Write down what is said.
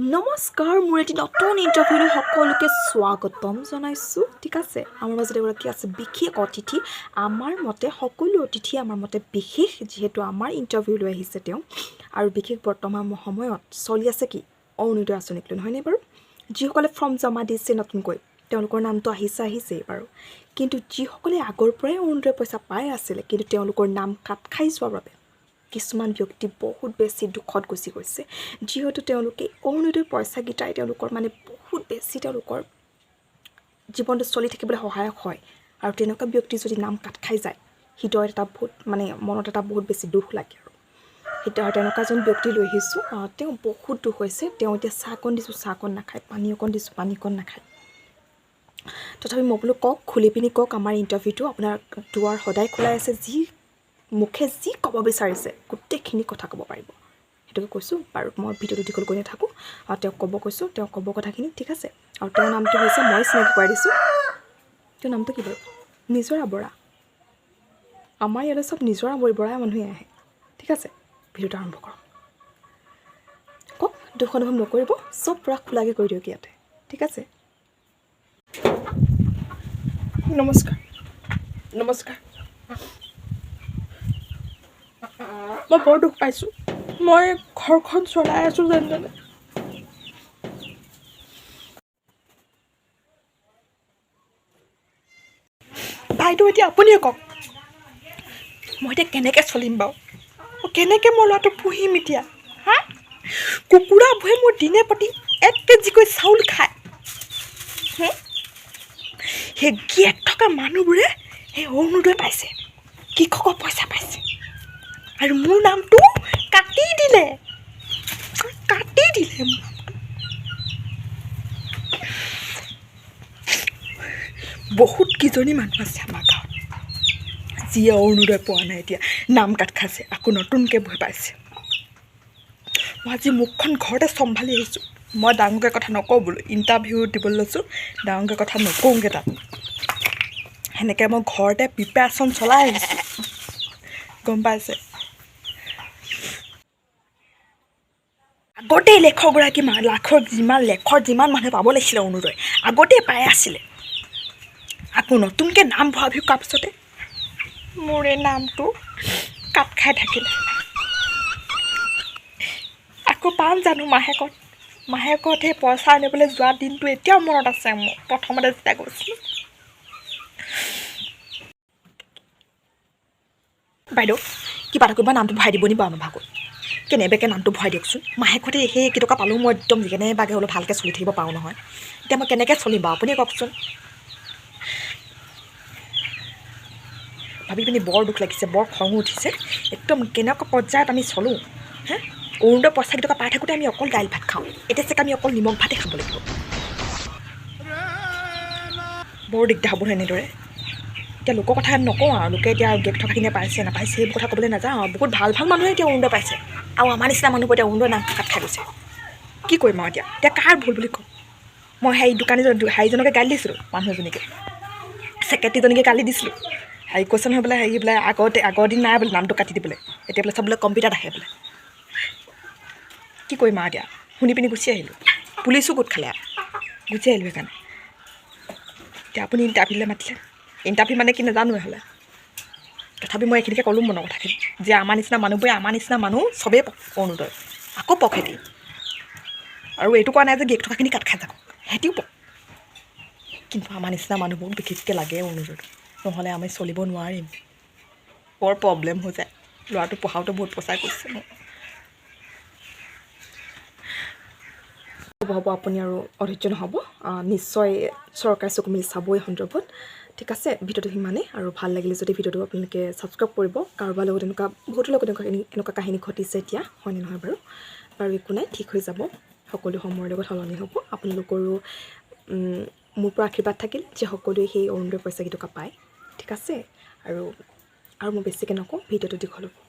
নমস্কাৰ, মোৰ এটি নতুন ইণ্টাৰভিউলৈ সকলোকে স্বাগতম জনাইছোঁ। ঠিক আছে, আমাৰ মাজত এগৰাকী আছে বিশেষ অতিথি। আমাৰ মতে সকলো অতিথি আমাৰ মতে বিশেষ, যিহেতু আমাৰ ইণ্টাৰভিউলৈ আহিছে তেওঁ। আৰু বিশেষ বৰ্তমান সময়ত চলি আছে কি অৰুণোদয় আঁচনিক লৈ, নহয়নে বাৰু? যিসকলে ফৰ্ম জমা দিছে নতুনকৈ তেওঁলোকৰ নামটো আহিছেই বাৰু, কিন্তু যিসকলে আগৰ পৰাই অৰুণোদয় পইচা পাই আছিলে কিন্তু তেওঁলোকৰ নাম কাট খাই যোৱাৰ বাবে কিছুমান ব্যক্তি বহুত বেছি দুখত গুচি গৈছে, যিহেতু তেওঁলোকে অৰুণোদয় পইচাকেইটাই তেওঁলোকৰ বহুত বেছি তেওঁলোকৰ জীৱনটো চলি থাকিবলৈ সহায়ক হয়। আৰু তেনেকুৱা ব্যক্তি যদি নাম কাট খাই যায়, হৃদয়ত এটা বহুত মনত এটা বহুত বেছি দুখ লাগে। আৰু তেনেকুৱা এজন ব্যক্তি লৈ আহিছোঁ, তেওঁ বহুত দুখ হৈছে। তেওঁ এতিয়া চাহকণ দিছোঁ, চাহকণ নাখায়, পানী অকণ দিছোঁ, পানীকণ নাখায়। তথাপি মই বোলো কওক, খুলি পিনি কওক আমাৰ ইণ্টাৰভিউটো। আপোনাৰ দুৱাৰ সদায় খোলাই আছে, যি মুখে যি ক'ব বিচাৰিছে গোটেইখিনি কথা ক'ব পাৰিব, সেইটোকে কৈছোঁ। বাৰু মই ভিডিঅ'টো দীঘল কৰি নাথাকোঁ, তেওঁক ক'ব কৈছোঁ, তেওঁ ক'ব কথাখিনি। ঠিক আছে, আৰু তেওঁৰ নামটো হৈছে, মই চিনাকি কৰাই দিছোঁ, তেওঁৰ নামটো কি বাৰু? নিজৰা বৰা। আমাৰ ইয়াতে চব নিজৰা বৰা মানুহে আহে। ঠিক আছে, ভিডিঅ'টো আৰম্ভ কৰক। কওক, দুখ অনুভৱ নকৰিব, চব পূৰা খোলাকৈ কৰি দিয়ক ইয়াতে। ঠিক আছে, নমস্কাৰ। নমস্কাৰ, মই বৰ দুখ পাইছোঁ। মই ঘৰখন চলাই আছোঁ যেন তেনে। বাইদেউ, এতিয়া আপুনিয়ে কওক, মই এতিয়া কেনেকৈ চলিম বাৰু? কেনেকৈ মই ল'ৰাটো পুহিম এতিয়া? হা, কুকুৰাবোৰে মোৰ দিনে প্ৰতি 1 কেজিকৈ চাউল খায়। সেই গিয়েক থকা মানুহবোৰে সেই অৰুণোদয় পাইছে, কৃষকৰ পইচা পাইছে, আৰু মোৰ নামটো কাটি দিলে। বহুত কেইজনী মানুহ আছে আমাৰ গাঁৱত যিয়ে অৰুণোদয় পোৱা নাই, এতিয়া নাম কাট খাইছে, আকৌ নতুনকৈ ভয় পাইছে। মই আজি মুখখন ঘৰতে চম্ভালি আহিছোঁ। মই ডাঙৰকৈ কথা নকওঁ বোলো, ইণ্টাৰভিউ দিবলৈ লৈছোঁ, ডাঙৰকৈ কথা নকওঁগৈ তাত। সেনেকৈ মই ঘৰতে প্ৰিপেৰেশ্যন চলাই আহিছোঁ, গম পাইছে? আগতেই লেখৰ যিমান মানুহে পাব লাগিছিলে অৰুণোদয়, আগতেই পাই আছিলে। আকৌ নতুনকৈ নাম ভৰাবি কৰাৰ পিছতে মোৰ এই নামটো কাট খাই থাকিলে। আকৌ পাম জানো মাহেকত সেই পইচা আনিবলৈ যোৱা দিনটো এতিয়াও মনত আছে মোৰ, প্ৰথমতে যেতিয়া গৈছিলোঁ। বাইদেউ, কিবা এটা কৰিব, নামটো ভৰাই দিব নি বাৰু? আমাৰ ভাগত কেনেবাকৈ নামটো ভৰাই দিয়কচোন। মাহেকতে সেই কেইটকা পালেও মই একদম কেনেবাকৈ অলপ ভালকৈ চলি থাকিব পাৰোঁ নহয়। এতিয়া মই কেনেকৈ চলিম বাৰু, আপুনি কওকচোন। ভাবি পিনি বৰ দুখ লাগিছে, বৰ খঙো উঠিছে। একদম কেনেকুৱা পৰ্যায়ত আমি চলোঁ। হা, অৰুণোদয় পইচা কেইটকা পাই থাকোঁতে আমি অকল দাইল ভাত খাওঁ, এতিয়া চাগে আমি অকল নিমখ ভাতেই খাব লাগিব। বৰ দিগদাৰ হ'ব এনেদৰে। এতিয়া লোকৰ কথা নকওঁ আৰু, লোকে এতিয়া গেপ থকাখিনি পাইছে নাপাইছে সেইবোৰ কথা ক'বলৈ নাযাওঁ আৰু। বহুত ভাল মানুহে এতিয়া অৰুণোদয় পাইছে, আৰু আমাৰ নিচিনা মানুহবোৰ এতিয়া অৰুণোদয় নাম কাট খাই গৈছে। কি কৰিম আৰু এতিয়া কাৰ ভুল বুলি কওঁ? মই সেই হেৰিজনকে গালি দিছিলোঁ, মানুহ এজনীকে, ছেক্ৰেটেৰীজনীকে গালি দিছিলোঁ। কৈছে নহয় বোলে, বোলে আগৰ দিন নাই বোলে নামটো কাটি দিবলৈ, এতিয়া বোলে চব বোলে কম্পিউটাৰত আহে বোলে। কি কৰিম আৰু এতিয়া? শুনি পিনি গুচি আহিলোঁ। পুলিচো গোট খালে আৰু গুচি আহিলোঁ সেইকাৰণে। এতিয়া আপুনি ইণ্টাৰভিউলৈ মাতিলে, ইণ্টাৰভিউ কি নাজানোৱে হ'লে। তথাপি মই এইখিনিকে ক'লোঁ মনৰ কথাখিনি, যে আমাৰ নিচিনা মানুহ চবেই অৰুণোদয় আকৌ পক সিহঁতি। আৰু এইটো কোৱা নাই যে গেক থকাখিনি কাট খাই যাব, সিহঁতিও পক। কিন্তু আমাৰ নিচিনা মানুহবোৰ বিশেষকৈ লাগে অৰুণোদয়টো, নহ'লে আমি চলিব নোৱাৰিম। বৰ প্ৰব্লেম হৈ যায়। ল'ৰাটো পঢ়াওঁতে বহুত পইচা গৈছে মোৰ। হ'ব আপুনি আৰু অধৈৰ্য নহ'ব, নিশ্চয় চৰকাৰে চকু মেলি চাব এই সন্দৰ্ভত। ঠিক আছে, ভিডিঅ'টো সিমানেই। আৰু ভাল লাগিলে যদি ভিডিঅ'টো আপোনালোকে ছাবস্ক্ৰাইব কৰিব। কাৰোবাৰ লগত বহুতৰ লগত এনেকুৱা কাহিনী ঘটিছে এতিয়া, হয়নে নহয় বাৰু? একো নাই, ঠিক হৈ যাব। সকলো সময়ৰ লগত সলনি হ'ব। আপোনালোকৰো মোৰ পৰা আশীৰ্বাদ থাকিল যে সকলোৱে সেই অৰুণোদয় পইচা কেইটকা পায়। ঠিক আছে, আৰু মই বেছিকৈ নকওঁ, ভিডিঅ'টো দীঘল হ'ব।